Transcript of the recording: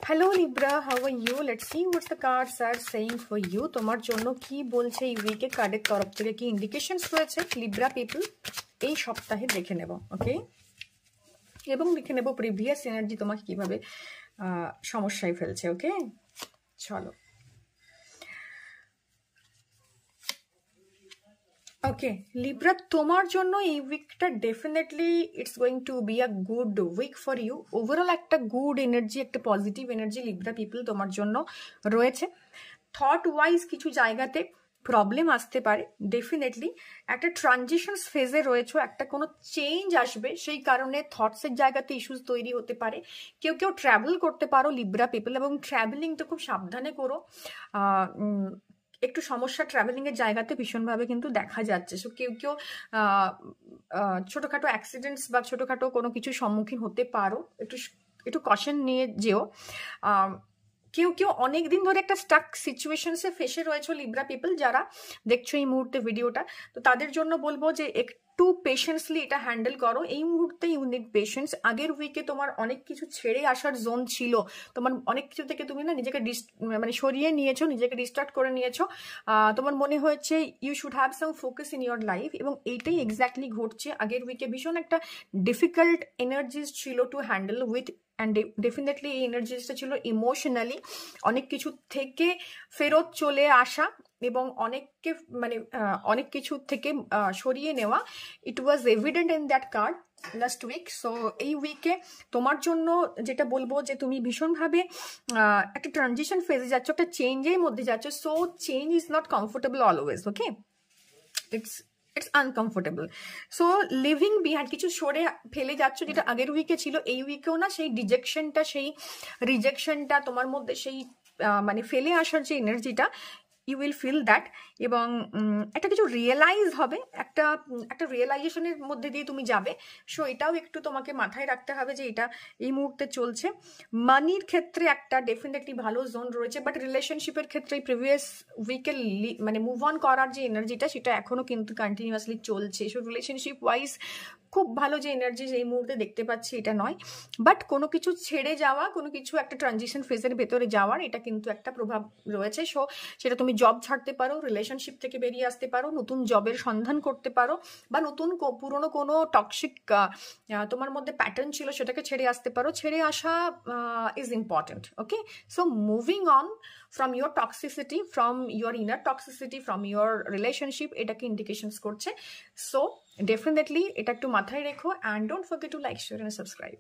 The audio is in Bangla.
Hello Libra, how are you? Let's see what the cards are saying for you. তোমার জন্য কি বলছে এই উইকে কার্ডের তরফ থেকে, কি ইন্ডিকেশনস রয়েছে লিব্রা পিপল এই সপ্তাহে দেখে নেব, ওকে? এবং দেখে নেব প্রিভিয়াস এনার্জি তোমাকে কিভাবে সমস্যায় ফেলছে, ওকে? চলো। ওকে লিব্রা, তোমার জন্য এই উইকটা definitely it's going to be a good week for you. Overall একটা গুড এনার্জি, একটা পজিটিভ এনার্জি লিব্রা পিপল তোমার জন্য রয়েছে। থট ওয়াইজ কিছু জায়গাতে প্রবলেম আসতে পারে, ডেফিনেটলি একটা ট্রানজিশনস ফেজে রয়েছে, একটা কোনো চেঞ্জ আসবে, সেই কারণে থটসের জায়গাতে ইস্যুস তৈরি হতে পারে। কেউ কেউ ট্রাভেল করতে পারো লিব্রা পিপল, এবং ট্রাভেলিংটা খুব সাবধানে করো। একটু সমস্যা ট্রাভেলিং এর জায়গাতে ভীষণভাবে কিন্তু দেখা যাচ্ছে। সো কেউ কেউ ছোটখাটো অ্যাক্সিডেন্টস বা ছোটখাটো কোনো কিছু সম্মুখীন হতে পারো, একটু কশন নিয়ে যেও। কেউ কেউ অনেকদিন ধরে একটা স্টাক সিচুয়েশনসে ফেসে রয়েছে লিব্রা পিপল, যারা দেখছো এই মুহূর্তে ভিডিওটা, তো তাদের জন্য বলবো যে একটু পেশেন্সলি এটা হ্যান্ডেল করো। এই মুহূর্তে ইউ নিড পেশেন্স। আগের উইকে তোমার অনেক কিছু ছেড়ে আসার জোন ছিল, তোমার অনেক কিছু থেকে তুমি না নিজেকে মানে সরিয়ে নিয়েছো, নিজেকে ডিস্ট্রাক্ট করে নিয়েছো। তোমার মনে হয়েছে you should have some focus in your life, এবং এইটাই এক্স্যাক্টলি ঘটছে। আগের উইকে ভীষণ একটা ডিফিকাল্ট এনার্জিস ছিল to handle with, and definitely এই এনার্জিসটা ছিল ইমোশনালি অনেক কিছু থেকে ফেরত চলে আসা, এবং অনেক কিছু থেকে সরিয়ে নেওয়া। It was evident in that card last week. So এই উইকে তোমার জন্য যেটা বলবো যে তুমি ভীষণভাবে একটা ট্রানজিশন ফেজে যাচ্ছ, একটা চেঞ্জের মধ্যে যাচ্ছ। So change is not comfortable always, okay? It's uncomfortable. So living behind, কিছু সরে ফেলে যাচ্ছ যেটা আগের উইকে ছিল, এই উইকেও না সেই রিজেকশনটা তোমার মধ্যে, সেই মানে ফেলে আসার যে এনার্জিটা, ইউ উইল ফিল দ্যাট। এবং একটা কিছু রিয়েলাইজ হবে, একটা রিয়েলাইজেশনের মধ্যে দিয়ে তুমি যাবে। সো এটাও একটু তোমাকে মাথায় রাখতে হবে যে এটা এই মুহূর্তে চলছে। মানির ক্ষেত্রে একটা ডেফিনেটলি ভালো জোন রয়েছে, বাট রিলেশনশিপের ক্ষেত্রে প্রিভিয়াস উইকে মানে মুভ অন করার যে এনার্জিটা, সেটা এখনো কিন্তু কন্টিনিউয়াসলি চলছে। সো রিলেশনশিপ ওয়াইজ খুব ভালো যে এনার্জি এই মুহূর্তে দেখতে পাচ্ছি এটা নয়, বাট কোনো কিছু ছেড়ে যাওয়া, কোনো কিছু একটা ট্রানজিশন ফেজের ভেতরে যাওয়ার এটা কিন্তু একটা প্রভাব রয়েছে। সো সেটা তুমি জব ছাড়তে পারো, রিলেশনশিপ থেকে বেরিয়ে আসতে পারো, নতুন জবের সন্ধান করতে পারো, বা নতুন পুরনো কোনো টক্সিক তোমার মধ্যে প্যাটার্ন ছিল সেটাকে ছেড়ে আসতে পারো। ছেড়ে আসা is important, okay? So moving on from your toxicity, from your inner toxicity, from your relationship, এটাকে ইন্ডিকেশনস করছে। সো ডেফিনেটলি এটা একটু মাথায় রেখো, and don't forget to like, share and subscribe.